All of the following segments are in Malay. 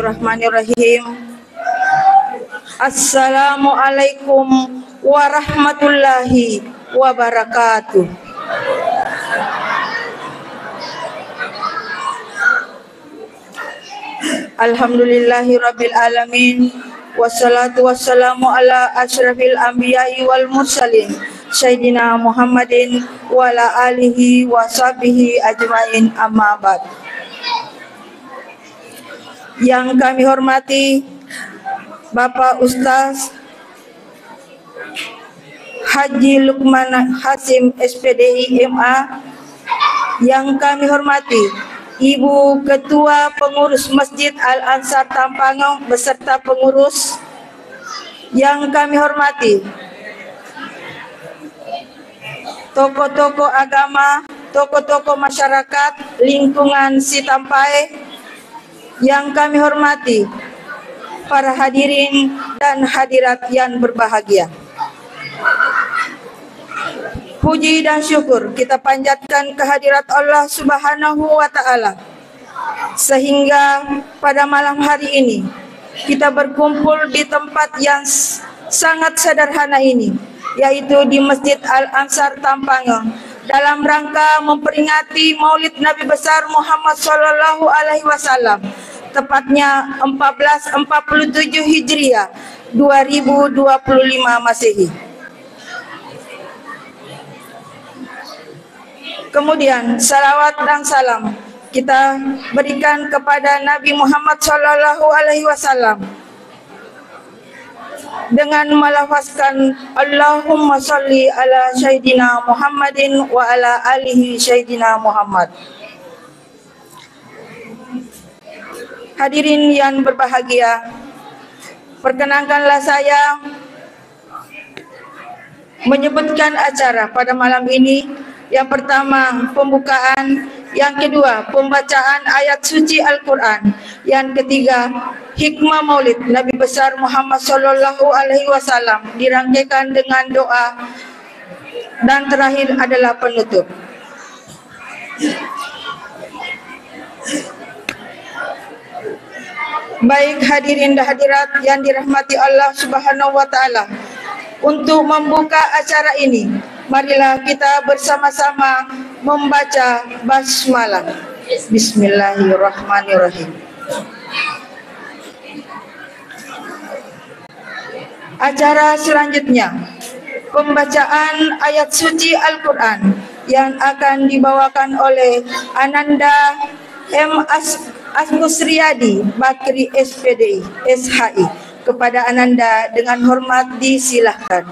Bismillahirrahmanirrahim. Assalamualaikum warahmatullahi wabarakatuh. Alhamdulillahi rabbil alamin. Wassalatu wassalamu ala asyrafil anbiya'i wal mursalin Sayyidina Muhammadin wa ala alihi wa sahbihi ajmain, amma ba'd. Yang kami hormati Bapak Ustaz Haji Lukman Hasim SPDI MA. Yang kami hormati Ibu Ketua Pengurus Masjid Al-Ansar Tampangong beserta pengurus. Yang kami hormati tokoh-tokoh agama, tokoh-tokoh masyarakat lingkungan Sitampai. Yang kami hormati para hadirin dan hadirat yang berbahagia. Puji dan syukur kita panjatkan kehadirat Allah Subhanahu wa Ta'ala, sehingga pada malam hari ini kita berkumpul di tempat yang sangat sederhana ini, yaitu di Masjid Al-Ansar Tampangong, dalam rangka memperingati Maulid Nabi besar Muhammad Sallallahu Alaihi Wasallam, tepatnya 1447 Hijriah 2025 Masehi. Kemudian salawat dan salam kita berikan kepada Nabi Muhammad Sallallahu Alaihi Wasallam dengan melafazkan Allahumma sholli ala Sayyidina Muhammadin wa ala alihi Sayyidina Muhammad. Hadirin yang berbahagia, perkenankanlah saya menyebutkan acara pada malam ini. Yang pertama pembukaan, yang kedua pembacaan ayat suci Al-Quran, yang ketiga hikmah Maulid Nabi besar Muhammad Sallallahu Alaihi Wasallam dirangkaikan dengan doa, dan terakhir adalah penutup. Baik hadirin dan hadirat yang dirahmati Allah Subhanahu wa Ta'ala, untuk membuka acara ini, marilah kita bersama-sama membaca basmalah. Bismillahirrahmanirrahim. Acara selanjutnya pembacaan ayat suci Al-Quran yang akan dibawakan oleh Ananda M. Asmusriyadi Bakri SPDI SHI. Kepada Ananda dengan hormat disilahkan.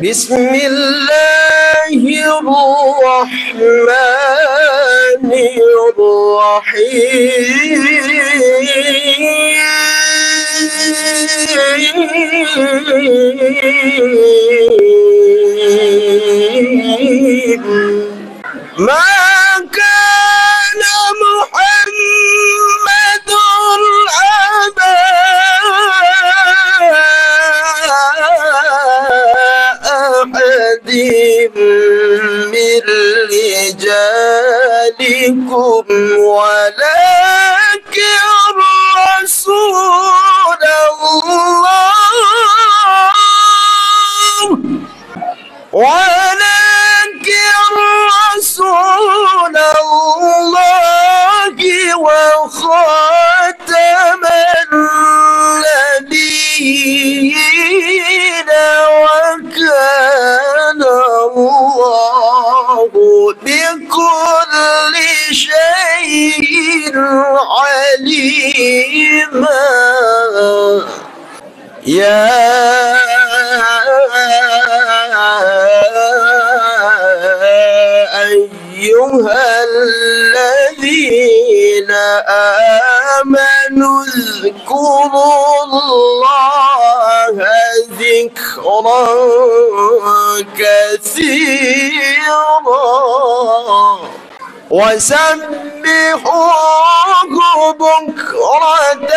Bismillahirrahmanirrahim. Maka Muhammadun aba ahadim min rijalikum walakin Rasulullah رسول الله وخاتم النبيين وكان الله بكل شيء عليما. يا أيها الذين آمنوا اذكروا الله ذكرا كثيرا وسبحوه بكرة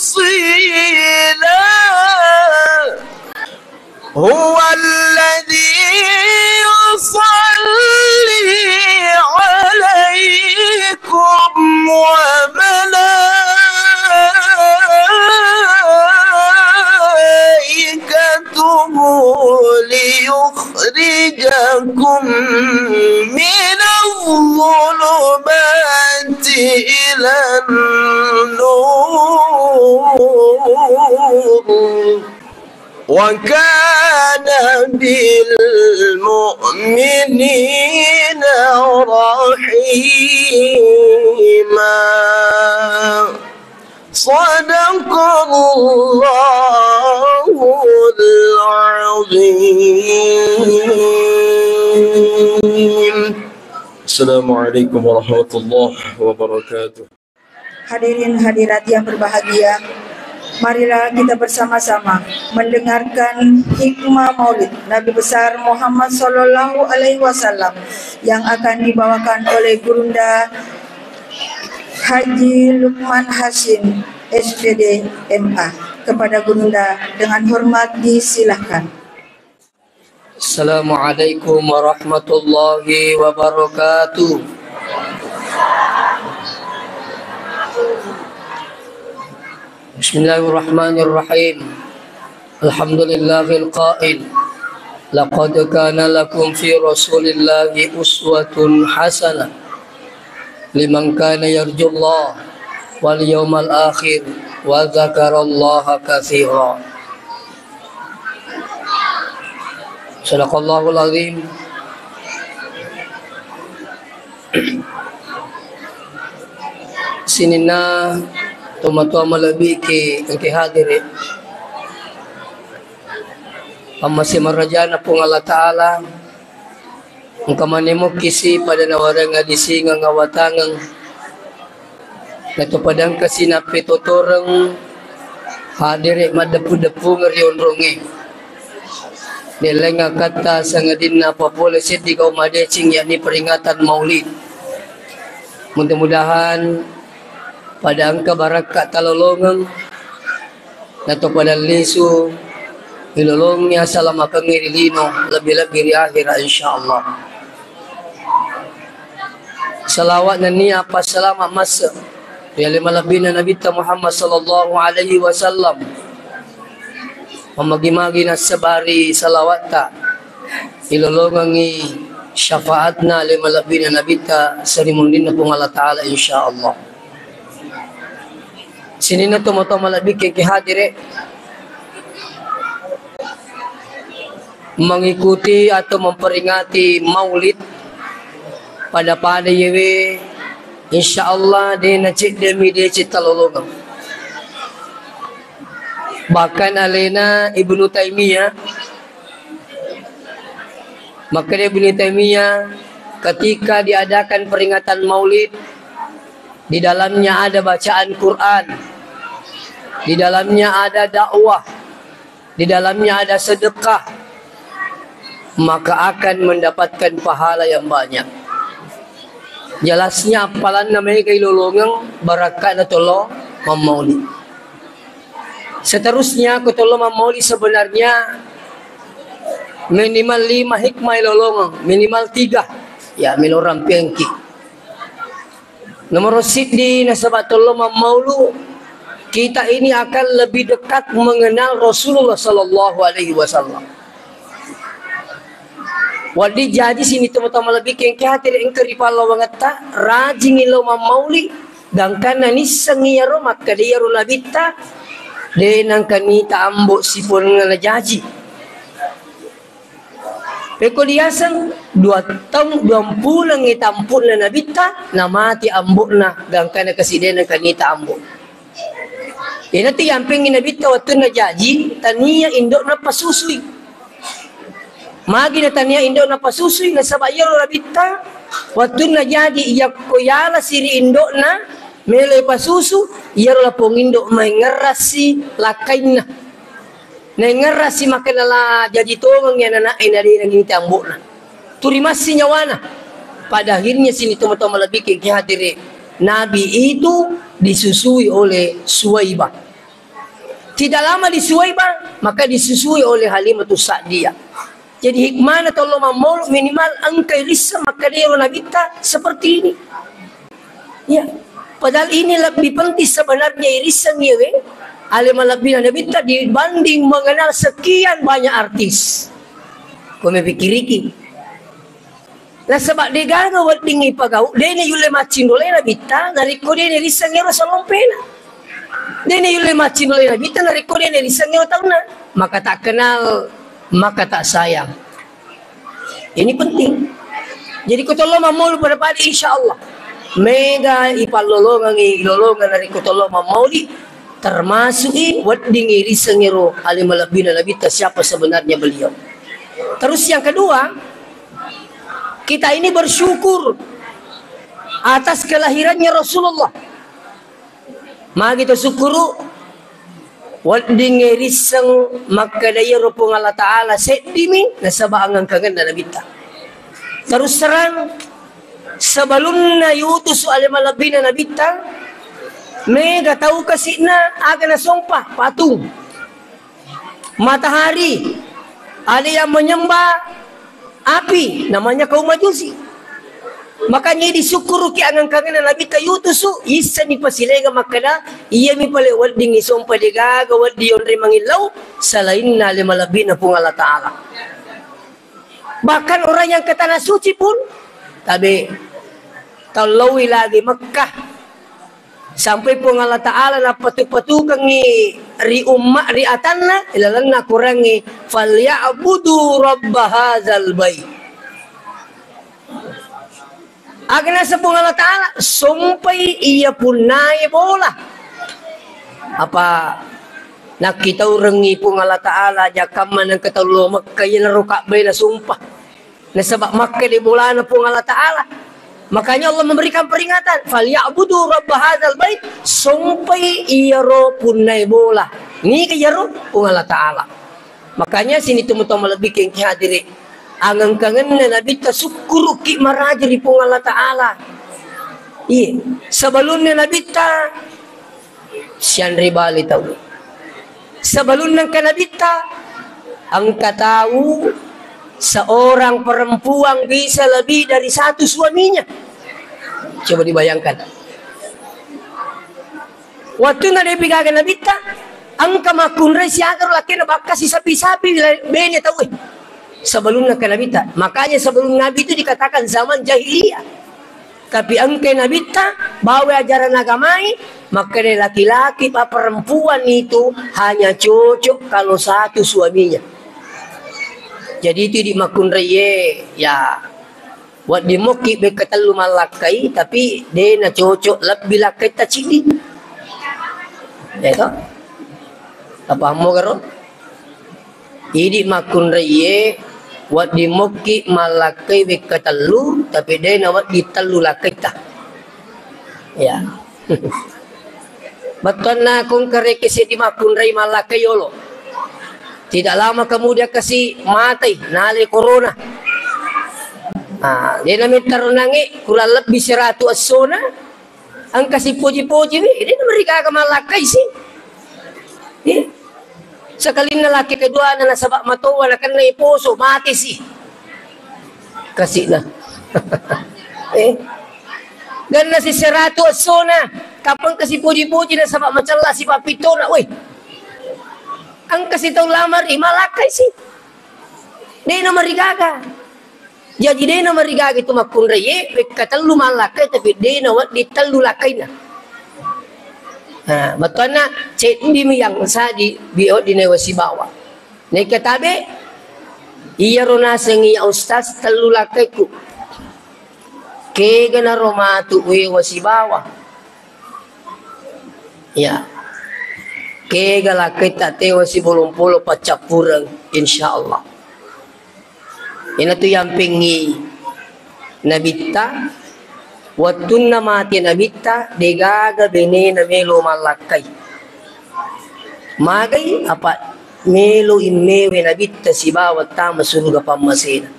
وأصيلا. هو الذي يصلي عليه وملائكته ليخرجكم من الظلمات إلى النور وكان بالمؤمنين رحيما. صدق الله العظيم. Assalamualaikum warahmatullahi wabarakatuh. Hadirin hadirat yang berbahagia, marilah kita bersama-sama mendengarkan hikmah Maulid Nabi besar Muhammad sallallahu alaihi wasallam yang akan dibawakan oleh Gurunda Haji Lukman Hasim SPD MA. Kepada Gurunda dengan hormat disilahkan. Assalamualaikum warahmatullahi wabarakatuh. Bismillahirrahmanirrahim. Alhamdulillahil qail. Laqad kana lakum fi Rasulillahi uswatun hasanah liman kana yarjullah wal yawmal akhir wa dzakarallaha katsira. Sadaqallahul azim. Sinina tuma-tuma lebih ke hadir. Masih merajana pun Allah Ta'ala engkau manimo kisi pada nawarang ngadisi ngawatangang nato padang kasinapi totorang hadir madapu-dapu ngerion-rongi nilenga kata sangadin na populasyon di kau madecing yakni peringatan Maulid. Mudah-mudahan pada angka barakat talolongang nato pada lisu ilolongnya salama pengirilino lebih-lebih di akhirat insyaallah. Salawat dan niat apa selamat masa ya lima lebih Nabi Muhammad sallallahu alaihi wasallam memagi-magi nasabari salawat tak ilolongangi syafaatna lima lebih Nabi ta serimundin pun Allah Ta'ala insyaallah. Sini na tomo-tomo lebih ke hadir mengikuti atau memperingati Maulid pada yewe insyaallah dia nacik demi dia cita lolong. Bahkan alena Ibnu Taimiyah, maka Ibnu Taimiyah ketika diadakan peringatan Maulid di dalamnya ada bacaan Quran, di dalamnya ada dakwah, di dalamnya ada sedekah, maka akan mendapatkan pahala yang banyak. Jelasnya apalan namanya kailolongang barakat na tolo mamauli. Seterusnya ketolo mamauli sebenarnya minimal 5 hikmah ilolongang, minimal 3 ya miloram pengki. Nomor siddi nasabat tolo mamaulu kita ini akan lebih dekat mengenal Rasulullah sallallahu alaihi wasallam. Wadi jadi sini teman-teman lebih kengke hati engkau di palau banget tak rajin ilo mamauli dan karena ni sengiaro maka dia ro nabita denang kani ta ambok sipun ngelajaji. Peko dia sang 2 tahun 2 bulan ngitampun na nabita na mati ambok na dan karena kesidena kani ta ambok. Nanti yang pengen nabita waktu na jaji tania indok na pasusui. Magi na tania indok na pasusui na sabayar rabita waktu na jadi iya koyala siri indok na mele pasusu iya la pongindok may ngerasi lakain na ngerasi makanala jadi tolong ya nana ina di nang tambok na turimasi nyawana. Pada akhirnya sini teman-teman lebih ke hadiri Nabi itu disusui oleh Suwaibah. Tidak lama di Suwaibah maka disusui oleh Halimatus Sa'diyah. Jadi hikmah atau Allah mau minimal angkai lisa maka dia nabita seperti ini. Ya, Padahal ini lebih penting sebenarnya irisan ya, alim lebih Nabi ta dibanding mengenal sekian banyak artis. Kau memikir iki. Nah sebab dia gagal buat tinggi pagau, dia ni yule macin dole Nabi ta, dari kau dia ni irisan ya Rasulullah pena. Dia ni yule macin dole Nabi ta, dari kau dia ni irisan ya tahu na. Maka tak kenal, maka tak sayang. Ini penting. Jadi kau tolong mamul pada insya Allah. Mega ipalolongan dari kau tolong mamuli. Termasuk wedding irisan ya alim lebih Nabi ta siapa sebenarnya beliau. Terus yang kedua, kita ini bersyukur atas kelahirannya Rasulullah. Mari kita syukuru wedding irisan maka daya rupung Allah Ta'ala sedimi nasabah angang kangen na Nabi ta. Terus terang sebelumnya yutus alim lebih Nabi ta mega tahu kasihna akan sumpah patung matahari ada yang menyembah api namanya kaum Majusi. Makanya disyukur ki angang kangen Nabi ta yutusu isa ni pasilega makana iya mi pale wedding sumpah degaga weddi onre mangilaw selain na limalabi na pung Allah Ta'ala. Bahkan orang yang ke tanah suci pun tapi talawi lagi Mekah sampai pun Allah Ta'ala na patu-patukan ri umma ri atanna ilalang na kurangi falyabudu rabb hadzal bait. Agna sepung Allah Ta'ala sumpay iya pun nae bola apa nakita urengi pun Allah Ta'ala jakaman ng katalulo magkaya na rukabay na sumpah na sabak makkay di bola na pun Allah Ta'ala. Makanya Allah memberikan peringatan falyabudu rabb hadzal bait sumpay iya ro pun nae bola ni kaya ro pun Allah Ta'ala. Makanya sini tumutong malabik yang kihadiri angang kangen na Nabi ta syukur ki maraja di pung Allah Ta'ala. Iya, sebelumnya Nabi ta siyan ribali tahu. Sebelum nang Nabi ta ang katahu seorang perempuan bisa lebih dari satu suaminya. Coba dibayangkan. Waktu Nabi bigagan Nabi ta ang kamakunray siya agar laki na baka si sapi-sapi bene tahu. Sebelum Nabi ta. Makanya sebelum Nabi itu dikatakan zaman jahiliyah. Tapi angke Nabi ta bawa ajaran agamai, maka laki-laki pak perempuan itu hanya cocok kalau satu suaminya. Jadi itu di makun reye ya buat di moki bekatalu malakai tapi dia na cocok lebih lakai ta cili. Ya toh? Apa mo karo? Idi makun reye wat di moki malakai bekatalu tapi dia na wat di talu lakai ta. Ya. Betul na kung kare kasi di makun reye malakai yolo. Tidak lama kemudian kasih mati nali corona. Dia namin tarunangi kurang lebih 100 asona. Ang kasih puji-puji ini mereka kemalakay sih. Sekali na laki kedua na nasabak matuwa na kan na iposo mati sih. Kasih na. Dan nasi 100 asona kapang kasih puji-puji na sabak macala si papito na weh. Ang kasih tahu lamar malakay sih. Dia na marigaga. Jadi dia na marigaga itu makun reye katalu malakay tapi dia na wat ditalu lakay na. Betul na cek di yang sa di bio di newasi bawa. Nek katabe iya rona sengi ustaz talu lakay ku. Kega na romatu we wasi bawa. Ya. Kegala kita tewa si bolong-polo pacapurang insyaallah. Ina tu yang pingi nabita watun na mati nabita degaga bene na melo malakai. Magay apa melo imewe nabita si bawat tama surga pamasena.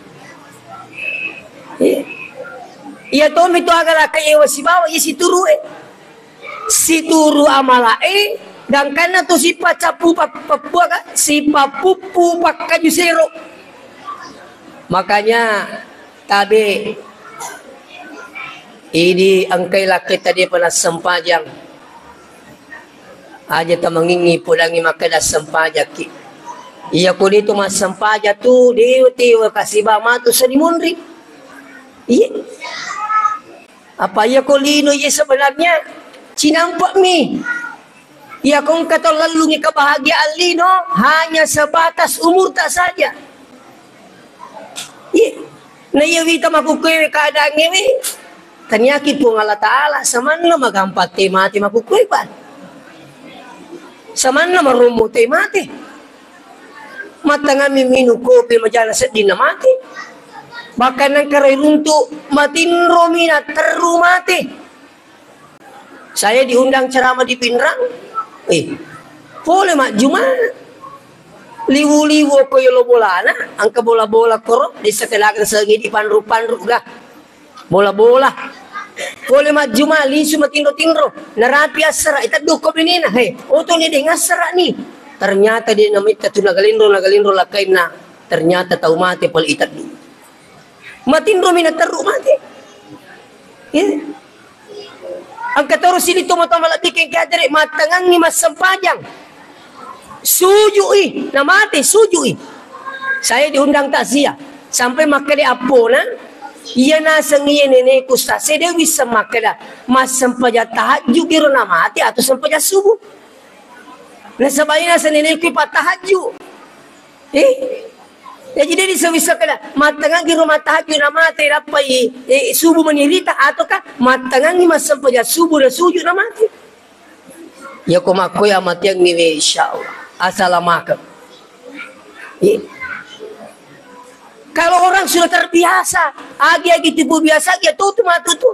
Iya to mito agala kayewa si bawa si turu si turu amalae dan karena tu si pacapu papua si papupu pakajusero. Makanya tabe Ini angkai laki tadi pernah sempajang. Aja ta mangingi pulangi maka dah sempajak ki. Iya ko dito mas sempajak tu dewa kasih bama tu senimunri. Iya. Apa ya ko lino iya sebenarnya? Cinampak mi. Ya kong kata lalu kebahagiaan lino hanya sebatas umur tak saja. Iya. Nah iya wita makukuwe keadaan ini. Tanyaki pun Allah Ta'ala samana magampat mati makukuwe pa. Samana marumo mati. Matanga miminu kopi majana sedih na mati. Bahkan ang karay runtuk matinro minat teru mati. Saya diundang ceramah di Pinrang. Boleh mak Jumat. Liwu-liwu ko yung bolana. Ang kabola-bola koro. Di sa talagang sagi di panru-panru ga. Bola-bola. Boleh mak Jumat. Lisu matinro-tinro. Narapi asara. Itaduk ko binina. Oto ni di ngasara ni. Ternyata dia namit tu nagalindro lakay na. Ternyata tau mati pal itaduk. Matinro minat teru mati. Yeah. Ang katoro sini tumatang malabikin kaya dari matangang ni mas sempajang. Sujui, na mati, sujui. Saya diundang takziah. Sampai makanya apo na, iya nasa ngayon nenek kusta. Saya bisa makanya mas sempajang tahajud kiro na mati atau sempajang subuh. Nasa bayi nasa nenek ko patahajud. Ya jadi bisa kada matangang kiro matahajud na mati dapat subuh menirita atau kah matangang ni mas sempajang subuh na sujud na mati. Ya kumakoy amat yang ni insyaallah. Assalamualaikum. Kalau orang sudah terbiasa, agi tipu biasa, ya tutup matu tu.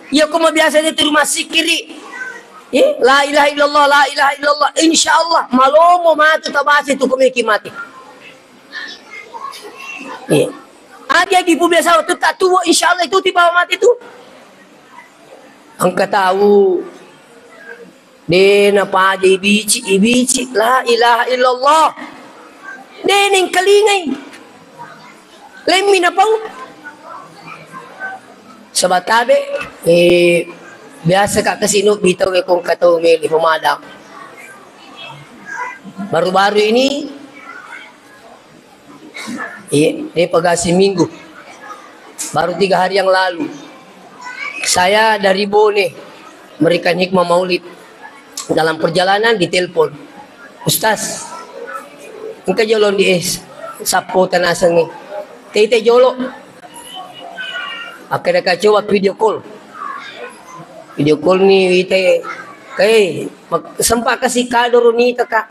Ya kuma biasa dia di rumah sikiri. La ilaha illallah, la ilaha illallah. Insyaallah malomo matu tabasi tu kumiki mati. Agi tipu biasa tu tak tua, insyaallah itu tiba mati tu. Angkat tahu. Dena pada ibici la ilaha illallah. Deneng kalingay. Lemmi na pau. Sabatabe biasa kak kasino bitaw kung kataw may lipumadam. Baru-baru ini pagasi minggu. Baru 3 hari yang lalu. Saya dari Bone memberikan hikmah maulid. Dalam perjalanan ditelepon, Ustaz, engkau jolong di sapo tanasang ni, tete jolo, akhirnya coba video call ni wite, kay sempat kasih kador ni taka,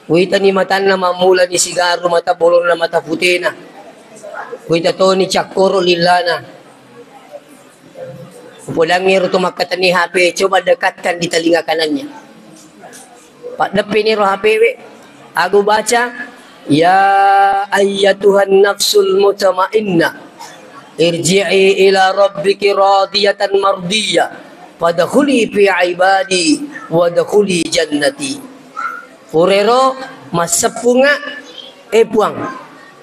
wita ni matan na mamula ni sigaro mata bolong na mata putih na, wita to ni cakoro lilana. Pulang ni rutu makatan ni HP, coba dekatkan di telinga kanannya. Pak depan ni roh HP, aku baca, ya ayyatuhan nafsul mutmainnah, irji'i ila rabbiki radiyatan mardiyah, fadkhuli fi ibadi, wadkhuli jannati. Furero masepunga puang.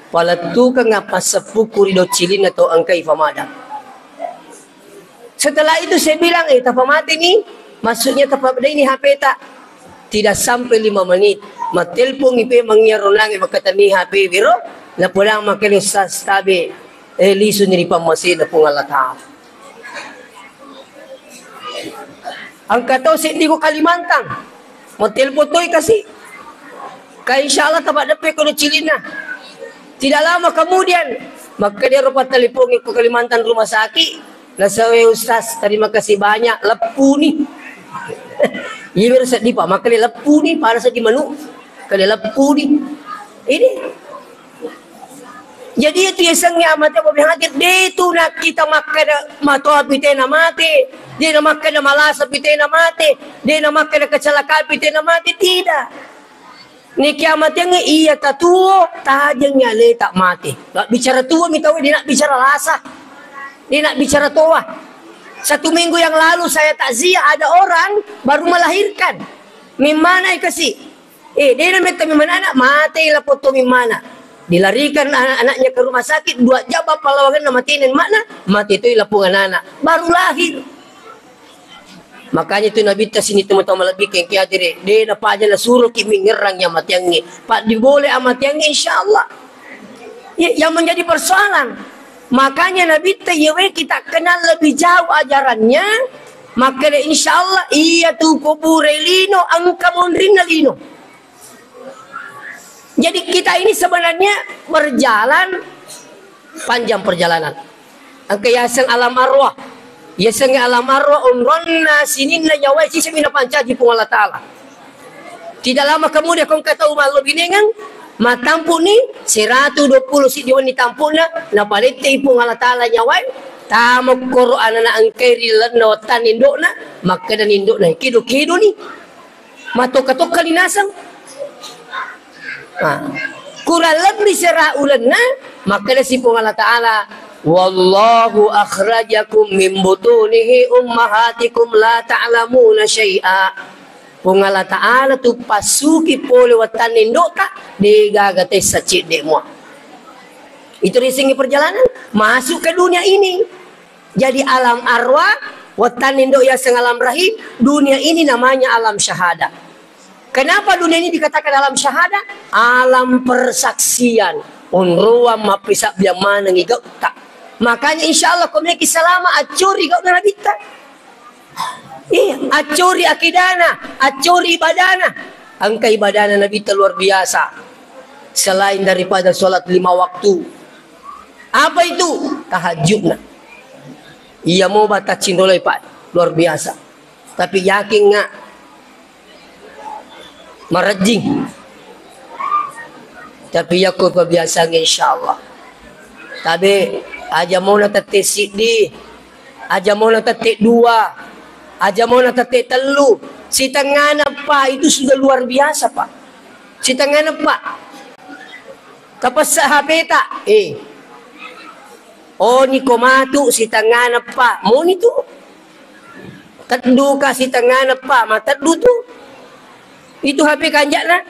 Palatu ka nga pasepu kurido cilin atau angkai famada. Setelah itu saya bilang, tapamati ni, maksudnya tapamati ni HP tak. Tidak sampai 5 menit. Matelpon ipe mangyaron lang, makata ni HP biro, na pulang makilos sa tabi, liso ni pamasin na pungalata. Ang kataw, hindi ko Kalimantan. Matelpon to'y kasi. Kaya insyaAllah tapat dapat ko na chilin na. Tidak lama kemudian, maka dia rupa telepon ko Kalimantan rumah sakit. Nasawe Ustaz, terima kasih banyak. Lepu ni. Ia berasa di pak. Maka dia lepu ni. Para saja manu. Kalau lepu ni. Ini. Jadi itu yang sengnya amatnya babi hadir. Dia itu nak kita makan matoa pitena mati. Dia nak makan malasa pitena mati. Dia nak makan kecelakaan pitena mati. Tidak. Ni kiamatnya iya tak tua. Tajangnya le tak mati. Tak bicara tua. Minta dia nak bicara lasa. Dia nak bicara toa. 1 minggu yang lalu saya takziah ada orang baru melahirkan. Mimana kasih. Dia nak minta mimana anak mati lah foto mimana. Dilarikan anak-anaknya ke rumah sakit, 2 jam bapak lawangan nama tinen makna, mati itu lapungan anak, baru lahir. Makanya itu Nabi tas ini teman-teman lebih keng kia dire, dia napa aja lah suruh kimi ngerangnya mati yang ini, pak diboleh amat yang ini insyaallah. Ya, yang menjadi persoalan. Makanya Nabi tayewe kita kenal lebih jauh ajarannya, maka insyaallah iya tu kubur lino angka mondrina lino. Jadi kita ini sebenarnya berjalan panjang perjalanan. Angka yasan alam arwah. Yasan alam arwah umronna sininna yawai sisi mina pancaji pun Allah Ta'ala. Tidak lama kemudian kau kata umar lebih nengang. Matampu ni 120 si diwan ni tampuna. Napalite pun Allah Ta'ala nyawai. Tamak Quran na angkeri lana watan indok na. Maka dan indok na kido-kido ni. Matok-katok kalinasang. Kurang lebih serah ulanna maka disipung Allah Ta'ala wallahu akhrajakum min butunihi ummahatikum la ta'lamuna syai'a. Pung Allah Ta'ala tu pasuki pole watan indota digagate sacit demua. Itu risingi perjalanan masuk ke dunia ini. Jadi alam arwah watan indok ya alam rahim, dunia ini namanya alam syahada. Kenapa dunia ini dikatakan alam syahada? Alam persaksian. Unruwa mapisap yang mana ngigau tak. Makanya insya Allah kau memiliki selama acuri kau dengan kita. Iya, acuri akidana, acuri ibadana. Angka ibadana Nabi luar biasa. Selain daripada sholat 5 waktu. Apa itu? Tahajudna. Ia mau batas cindolai pak, luar biasa. Tapi yakin nggak? Marajing. Tapi aku kebiasaan insyaallah. Tapi aja mau nak tetek sidi, aja mau nak tetek 2, aja mau nak tetek 3. Si tangan apa itu sudah luar biasa pak. Si tangan apa? Kapas HP tak? Oh ni komatu si tangan apa? Mau ni tu? Tadu ka si tangan apa? Matadu tu? Itu HP kanjak na.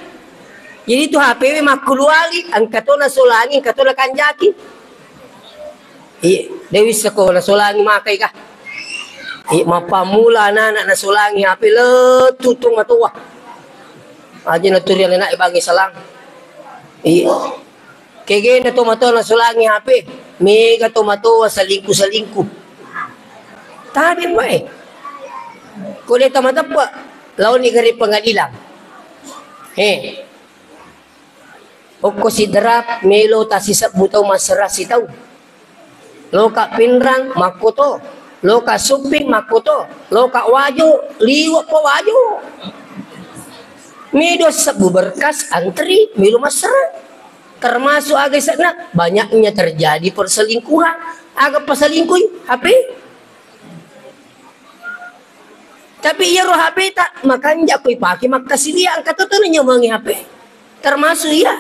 Jadi itu HP makuluali angkatona solangi angkatona kanjaki. Dewi sekolah solangi makai kah? Mapamula anak na solangi HP letutung matuwa. Aja na turian na ibangi salang. Kege na tomatona solangi HP. Mega tomatowa salingku. Tadi ba Kule tamatapa lawan ni gari pengadilan. Oko si derap melo tasisap butaw masara si tau. Loka pinrang makoto, loka suping makoto, loka wajo liwa po wajo. Medo sabu berkas antri melo masara. Termasuk agak sana banyaknya terjadi perselingkuhan. Agak perselingkuh HP. Tapi iya roh HP tak makanya aku pakai makasih dia angkat tu nyomangi HP. Termasuk ya.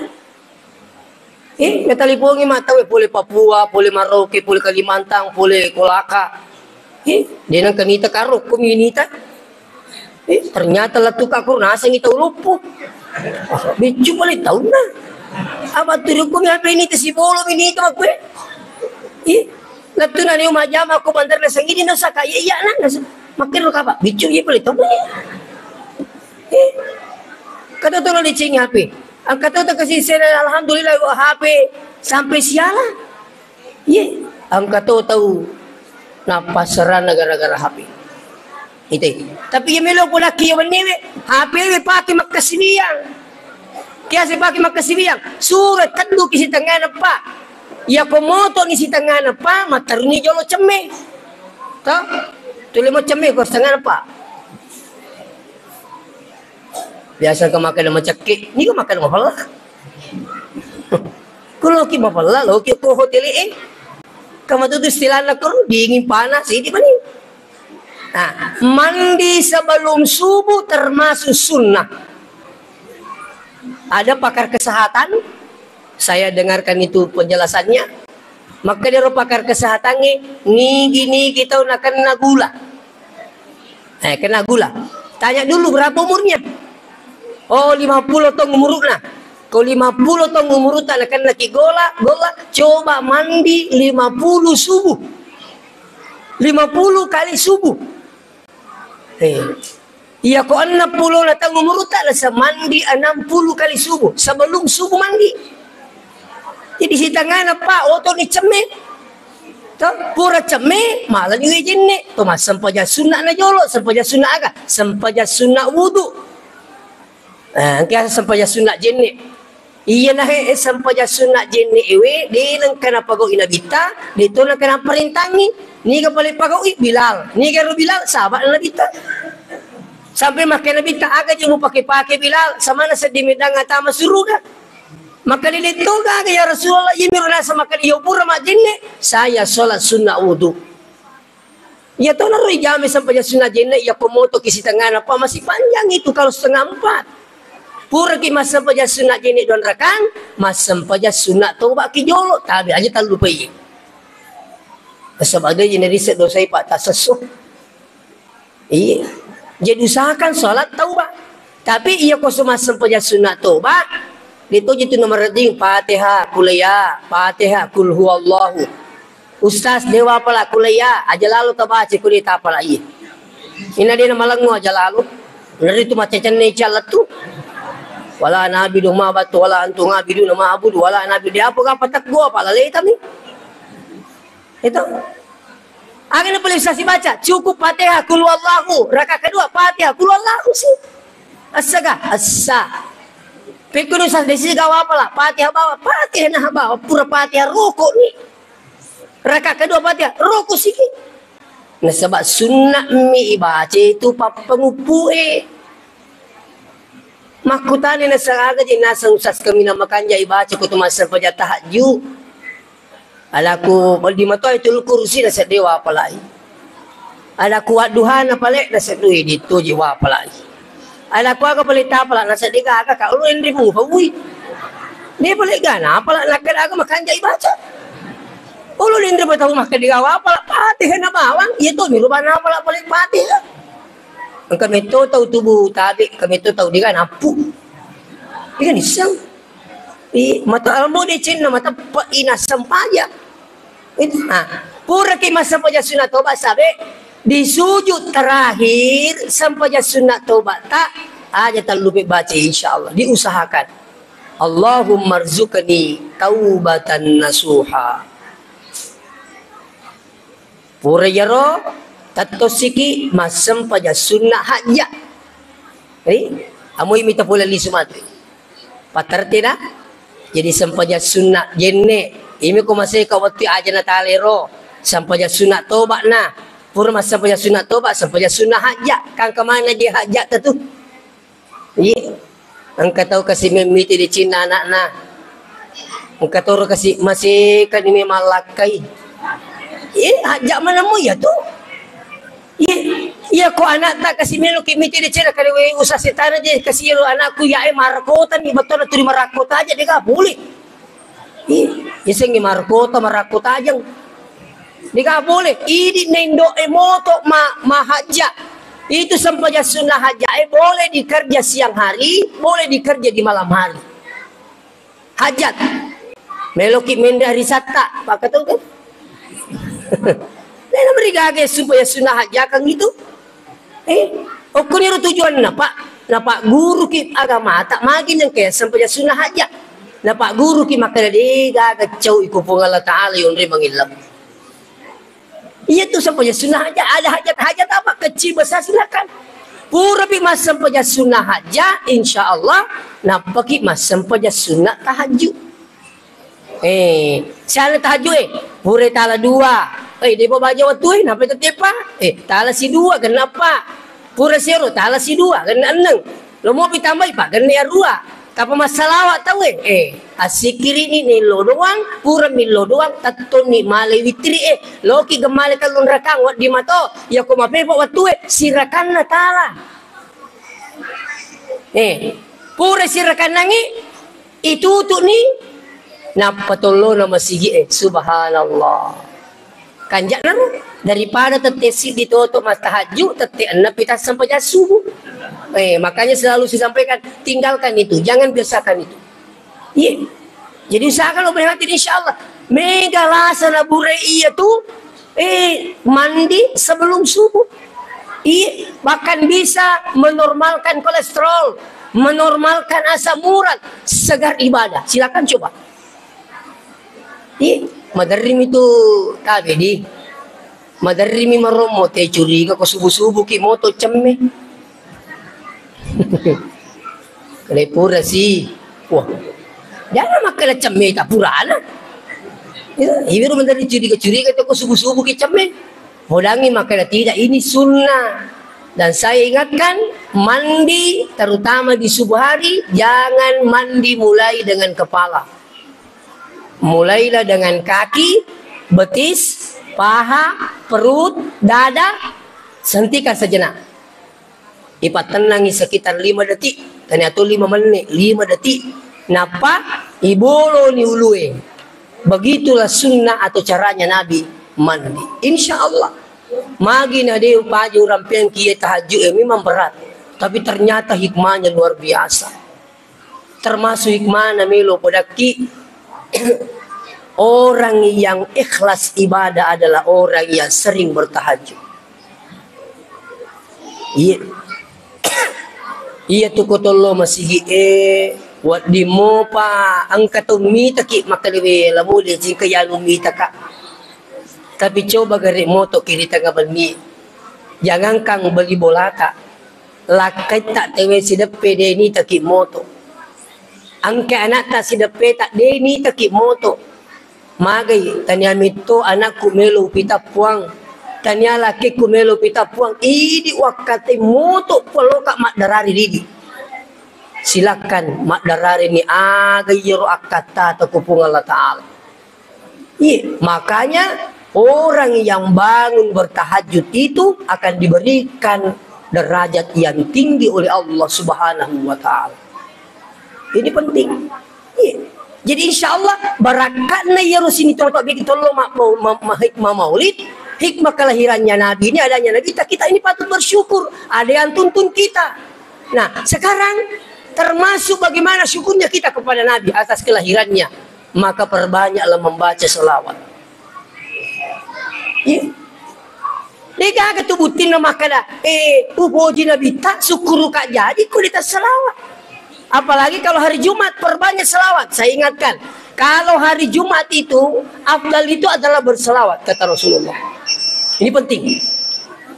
Natalipungi mata boleh Papua, boleh Maroke, boleh Kalimantan, boleh Kolaka. Dia nang kanita karo komunita. Ternyata lah tukak ko nasa ngita lupo. Bicu boleh tahu na. Apa turu ko HP ini si bolo ini ka magwe. Latu na niyo majama ko bandar na sangini no sa kaya iya na. Makin lo kapa, bicu ye boleh tahu na. Kata tolong dicing HP. Ang kata tu kasih saya alhamdulillah HP sampai siala. Ang kata tahu napasaran gara-gara HP. Itu. Tapi ye melo pula kiyo menewe HP we pakai makasibiyang. Kaya saya pakai makasibiyang. Surat kadlu kisi tangan apa? Ya komoto ni si tangan apa? Mataruni jolo ceme. Tahu? Tuloy mo ceme ko tangan apa? Biasa ka makan nama cekik, ni ka makan nama pala. Kalau ki mapala, lo ki ko hotel kamu tu istilah nak dingin panas, ini mana? Nah, mandi sebelum subuh termasuk sunnah. Ada pakar kesehatan, saya dengarkan itu penjelasannya. Maka dia pakar kesehatannya, ni kita nak kena gula. Kena gula. Tanya dulu berapa umurnya? Oh 50 tahun umurnya. Kau 50 tahun umur tak akan laki gola, coba mandi 50 subuh. 50 kali subuh. Iya kau 60 tahun umur tak lah mandi 60 kali subuh. Sebelum subuh mandi. Jadi si tangan apa? Oto ni cemeh. Pura cemeh, malah juga jenek. Tu mas sempaja sunat na jolo, sempaja sunat agak, sempaja sunat wudu. Kaya sempaja sunat jenek. Iya nah sempaja sunat jenek ewe, di nang kana pagau inabita, dito nang kana perintangi. Ni ka paling pagau Bilal, ni ka Bilal sahabat nabita. Sampai makan nabita agak je mo pakai Bilal, sama na sa dimidang atama suruga. Maka dito ka kaya Rasulullah yimiro na sa makan iyo pura majinne saya sholat sunnah wudu. Ya to na roy jami sampai sunnah jinne ya komoto kisi tangan apa masih panjang itu kalau 3:30. Pura ki mas sampai sunnah jinne don rakang mas sampai sunnah toba ki jolo tabi aja tak lupa iya. Sebagai ini riset dosa pak tak sesuh. Iya. Jadi usahakan sholat taubat. Tapi iya kau mas sampai sunnah toba. Dito jitu nomor ding Fatihah kuliah, Fatihah kul huwallahu. Ustaz dewa pala kuliah, aja lalu tabaca kuli tapala iya. Ina dia nama langu aja lalu. Dari itu macam ne calat tu. Wala nabi do ma batu wala antu ngabidu nama abud wala nabi dia apa patak gua pala le kami. Itu. Akhirnya boleh saya baca cukup Fatihah kul huwallahu. Rakaat kedua Fatihah kul huwallahu sih. Asaga asa. Pekuno sa desi gawa pala Fatihah bawa Fatihah nah bawa pura Fatihah rukuk ni. Rakaat kedua Fatihah rukuk sikit. Nah sebab sunnah mi baca itu pengupu makutani na sa aga di nasa usas kami na makanja ibaca ko tumasal pa dya tahadyu. Alaku di mato ay tulog kursi na sa dewa pala. Alaku waduhan na pala na sa duwi dito jiwa pala. Alaku aga palita pala nasa diga aga ka ulo hindi mo pawi. Di pala na pala nakalaga makanja ibaca. Ulo hindi mo tahu makadigawa pala Fatihah na bawang. Ito niluban na pala palit Fatihah. Ang kami to tahu tubuh tabi kami to tahu diga napu. Diga nisang. Mata almo di Cina mata ina sampaya. Itu pura kay masampaya sunat toba sabi. Di sujud terakhir sampai sunat tobat tak aja tak lupa baca insyaallah diusahakan Allahumma rzuqni taubatan nasuha pura yaro tatosiki masam pada sunnah hajja amoy mita pula li sumatri patartina jadi sampai sunnah jenne imi ko masay kawati aja na talero sampai sunnah tobat na pura masa sampai sunat tobat sampai sunnah hajat kan kemana dia hajat tu iya angkat tahu kasih mimiti di Cina anak-anak angkat tahu kasih masih kan ini malakai iya hajat mana mu ya tu iya kok anak tak kasih mimiti di Cina kalau usah setan aja kasih lu anakku ya marakota nih betul tu di marakota aja dia gak boleh iya sengi marakota aja. Dika boleh ini nendo emoto mahaja itu sampai sunnah haja boleh dikerja siang hari boleh dikerja di malam hari hajat meloki mendah risata pak kata kan nena merigage supaya sunnah haja kan gitu okuniru tujuan napa guru ki agama tak magin yang kayak sampai sunnah haja napa guru ki makanya diga kacau iku pungala taala yung rimangilam. Iya tu sampai sunnah aja ada hajat apa kecil besar silakan. Pura bi mas sampai sunnah aja insyaallah napaki mas sampai sunnah tahajud. Sana tahajud pura tala dua. Dia bawa waktu napa tetepa? Tala si dua kenapa? Pura zero tala si dua kena eneng. Lo mau ditambah pak kena dua. Apa masalah awak tahu asikiri ni lo doang pura mi lo doang tato ni male witri loki gemale kalun rakang wat di mato ya ko mape pak watu sirakan na tala pura sirakan nangi itu tu ni napatolo na masigi subhanallah kanjak naru daripada tetesi ditutup mas tahajud tete anda pita sampai subuh makanya selalu saya sampaikan tinggalkan itu jangan biasakan itu Iya. Jadi usahakan lo berhati insya Allah. Mega lasana burei itu mandi sebelum subuh. Iya, bahkan bisa menormalkan kolesterol, menormalkan asam urat, segar ibadah. Silakan coba. Iya, madarim itu tabe di. Madarimi maromo te curiga ko subuh-subuh ki moto cemme. Kale pura sih. Wah. Jangan makala cemme ta purana. Ya, ibiru mandari curiga-curiga te ko subuh-subuh ki cemme. Hodangi makala tidak, ini sunnah. Dan saya ingatkan, mandi terutama di subuh hari jangan mandi mulai dengan kepala. Mulailah dengan kaki, betis, paha, perut, dada, hentikan sejenak. Ipat tenangi sekitar 5 detik, ternyata 5 menit, 5 detik. Napa? Ibolo ni ulue. Begitulah sunnah atau caranya Nabi mandi. Insya Allah. Magi na deu paju rampian kia tahajud memang berat. Tapi ternyata hikmahnya luar biasa. Termasuk hikmah namelo podaki. Orang yang ikhlas ibadah adalah orang yang sering bertahajud. Iya. Iya tu kotolo masih wat di mopa angkat umita ki makalewe lamuli jika yang umita ka. Tapi coba gari moto kiri tengah bermi. Jangan kang beli bolata. Lakai tak tewe sidepe deni taki moto. Angke anak tak sidepe tak deni taki moto. Magai tanya mito anakku melu pita puang. Tanya laki ku melu pita puang. Idi wakati moto polo kak mak darari didi. Silakan mak darari ni agai yero akata atau kupung Allah Ta'ala. Iya, makanya orang yang bangun bertahajud itu akan diberikan derajat yang tinggi oleh Allah Subhanahu wa Ta'ala. Ini penting. Iya. Jadi insya Allah barakatnya ya Rasul ini terletak bikin tolong hikmah maulid, hikmah kelahirannya Nabi ini adanya Nabi kita ini patut bersyukur. Ada yang tuntun kita. Nah sekarang termasuk bagaimana syukurnya kita kepada Nabi atas kelahirannya, maka perbanyaklah membaca selawat. Ya. Lega ketubutin nama kada puji Nabi tak syukur kak jadi kulitas selawat. Apalagi kalau hari Jumat perbanyak selawat. Saya ingatkan, kalau hari Jumat itu afdal itu adalah berselawat kata Rasulullah. Ini penting.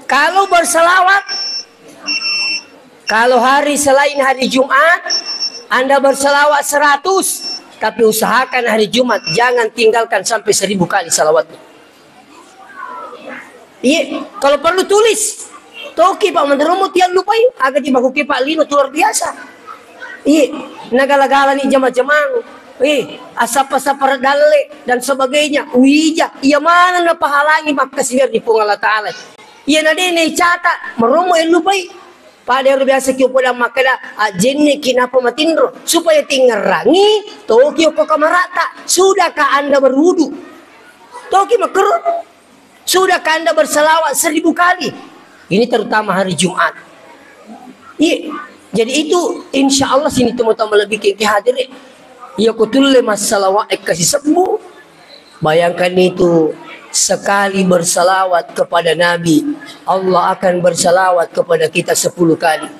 Kalau berselawat, kalau hari selain hari Jumat Anda berselawat 100, tapi usahakan hari Jumat jangan tinggalkan sampai 1000 kali selawatnya. Iya, kalau perlu tulis. Toki Pak Menteromo tiang lupai, agak dibakuki Pak Lino luar biasa. Iya, nagala-gala nih jama-jamang. Asap-asap dale dan sebagainya. Wija, iya mana na pahalangi makasih di pung Allah Ta'ala. Iya nade ne cata, meromo lupai. Pada yang biasa kyo podang makada ajenne kinapa matindro supaya tingerangi Tokyo ko kamarata. Sudahkah Anda berwudu? Toki makerut. Sudahkah Anda berselawat 1000 kali? Ini terutama hari Jumat. Iya. Jadi itu insya Allah sini teman-teman lebih ke hadirin. Ya kutulle masalah kasih sembuh. Bayangkan itu sekali bersalawat kepada Nabi, Allah akan bersalawat kepada kita 10 kali.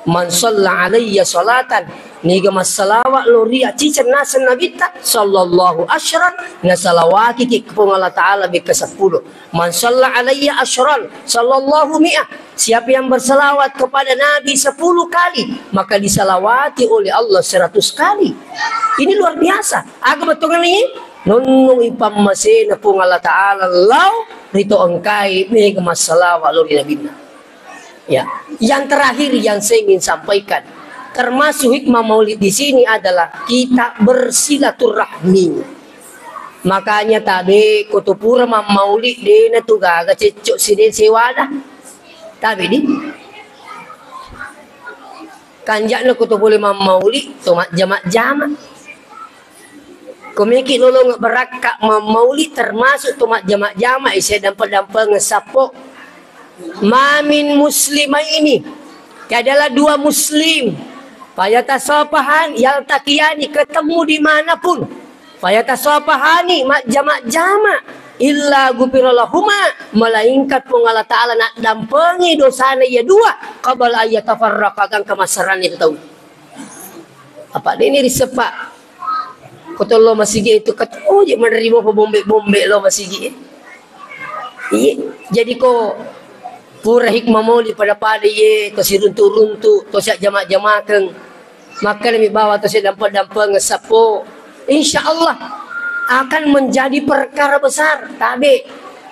Man shalla alayya salatan niga masalawat loria cicer nasan Nabi ta sallallahu asyran na salawati ki kepung Allah Ta'ala bika 10. Man shalla alayya asyran sallallahu mi'ah. Siapa yang bersalawat kepada Nabi 10 kali, maka disalawati oleh Allah 100 kali. Ini luar biasa. Agak betul ini nunung ipam masih napung Allah Ta'ala lau rito angkai niga masalawat loria Nabi. Ya, yang terakhir yang saya ingin sampaikan, termasuk hikmah maulid di sini adalah kita bersilaturahmi. Makanya tadi kutupura maulid dena tu gaga cecok siden sewada. Tapi di kanjakna kutupule maulid tomat jamak-jamak. Komiki lolo berakak maulid termasuk tomat jamak-jamak saya dampa-dampa ngesapok. Mamin muslimah ini adalah 2 muslim Fayatasafahani yaltaqiyani, ketemu dimanapun. Fayatasafahani jamak illa gufirallahuma, melainkan pun Allah Ta'ala nak dampengi dosana ya dua qabla ayatafarraqakan kemasaran itu tahu. Apa ini disepak kata lo masih itu kata oh je menerima bombe lo masih iya. Jadi ko pura hikmah mauli pada ye to si runtu to sak jamak-jamakeun maka lebih bawa to si dampa-dampa ngesapo insyaallah akan menjadi perkara besar. Tabe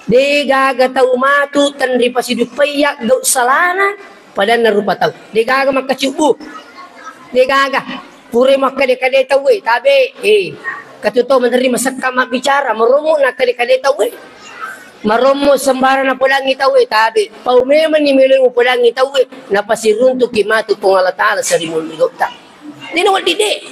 de gaga tau matu tan di pasidu payak do salana pada narupa tau de gaga maka cubu de gaga pure maka de kade tau we tabe katuto menerima sekama bicara merumu nak kade tau we maromo sembara na pulangi tau we tabe pau memang ni milu pulangi tau we na pasiruntu kimatu pung Allah Taala sarimun ligota dino dide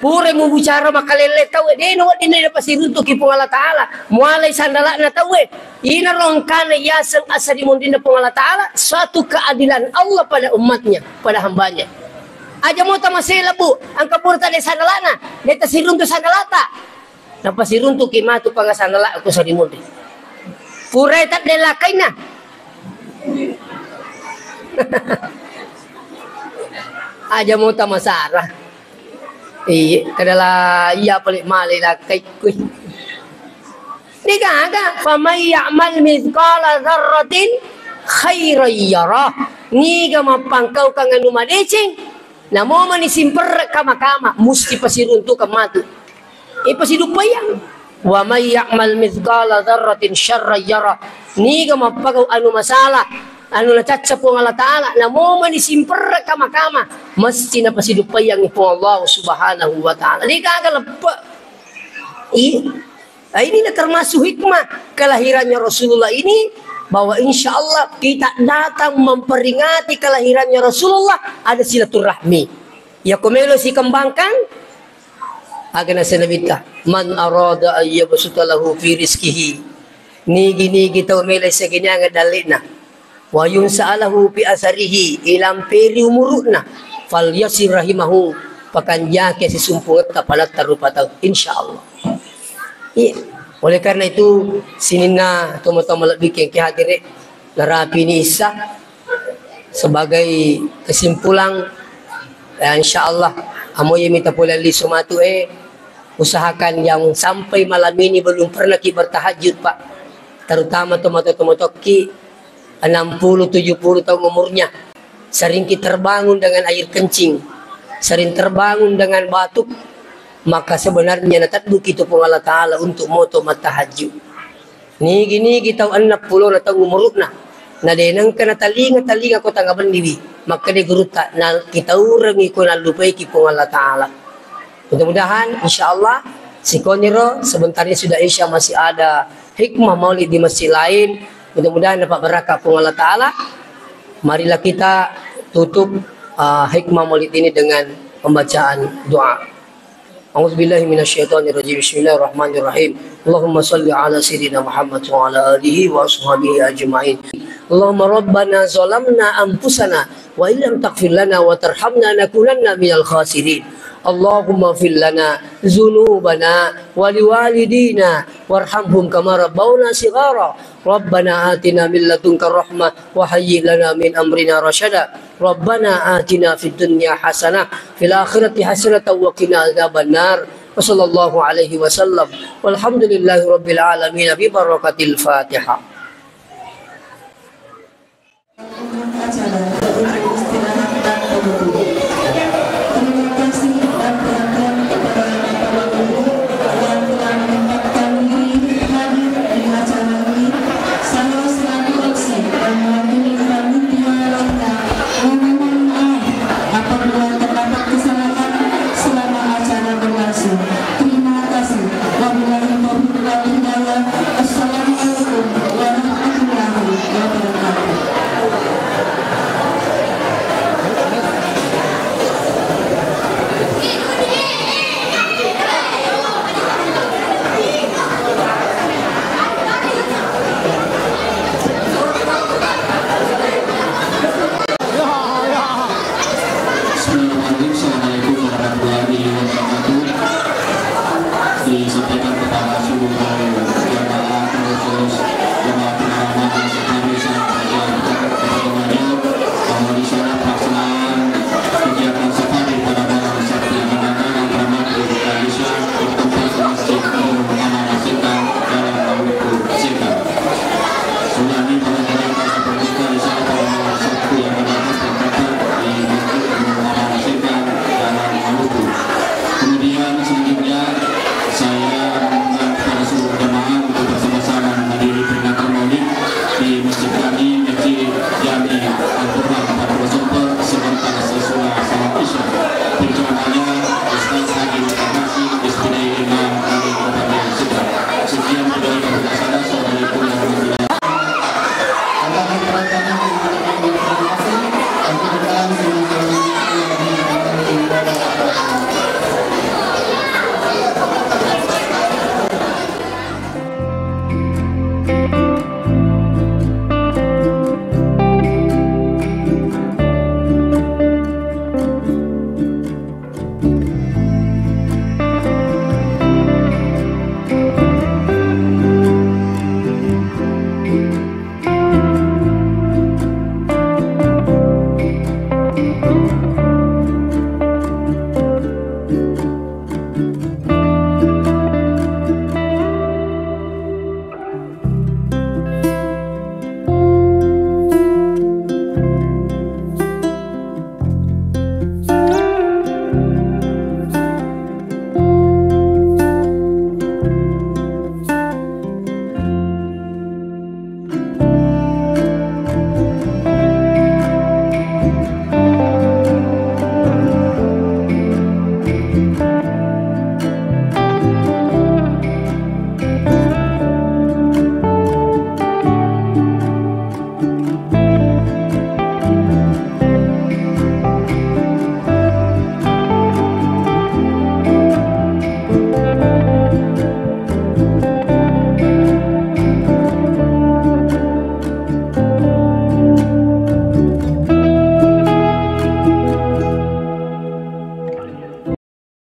pure mo bicara makalele tau de no dinay na pasiruntu ki pung Allah Taala mualay sandala na tau we inarong kana yasang asari mo din na pung Allah Taala suatu keadilan Allah pada umatnya pada hambanya aja mo ta masela bu ang kapurta de sandalana de tasiruntu sandalata na pasiruntu ki matu pang sandala ako sa dimundi pure tat de lakay na aja mo ta masara kadala iya paling malay lakay kuy. Di kaga famay ya'mal mithqala dzarratin khairan yarah. Ni ga mapangkaw kang anu madecing. Namo man isimper kama-kama musti pasiruntu kamatu. Pasidupayang. Wa may ya'mal mithqala dzarratin syarran yarah. Ni ga mapagaw anu masalah anu nacatsa po Allah Ta'ala na mo man isimper kama-kama mesti na pasidupayang po Allah subhanahu wa ta'ala di kagalapa ini na termasuk hikmah kelahirannya Rasulullah ini bahwa insya Allah kita datang memperingati kelahirannya Rasulullah ada silaturahmi ya kumelo si kembangkan agana sanabita man arada ayyabsutalahu fi rizkihi nigi-nigi tau melay sa ginyanga dalina wa yunsa'alahu bi asarihi ilam peri umuruna fal yasir rahimahu pakanja ke si sumpungat kapalat tarupa tau insyaallah. Oleh karena itu sinina tomo-tomo lebih ke hadire narapi ni isa sebagai kesimpulan insyaallah amoy minta pula li sumatu usahakan yang sampai malam ini belum pernah ki bertahajud Pak terutama tomo-tomo ki 60-70 tahun umurnya sering kita terbangun dengan air kencing sering terbangun dengan batuk maka sebenarnya nataduk itu pun Allah Ta'ala untuk moto matahajud ni gini kita 60 tahun umurna na denang kana talinga ko tanga bandiri maka di guruta na kita urangi ko na lupai ki pun Allah Ta'ala mudah-mudahan insyaallah si koniro sebentarnya sudah isya masih ada hikmah maulid di masjid lain. Mudah-mudahan dapat berkah pun Allah Ta'ala. Marilah kita tutup hikmah maulid ini dengan pembacaan doa. A'udzubillahi minasyaitonirrajim. Bismillahirrahmanirrahim. Allahumma salli ala sayyidina Muhammad wa ala alihi wa ashabihi ajma'in. Allahumma rabbana zalamna anfusana wa illam taghfir lana wa tarhamna nakunanna minal khasirin. Allahumma fil lana dzunubana wa liwalidina warhamhum kama rabbawna shighara. Rabbana atina min ladunka rahmah wa hayyi lana min amrina rasyada. Rabbana atina fid dunya hasanah fil akhirati hasanah wa qina adzabannar. Wa sallallahu alaihi wasallam. Walhamdulillahi rabbil alamin bi barakatil Fatihah. disampaikan kepada seluruh jamaah terus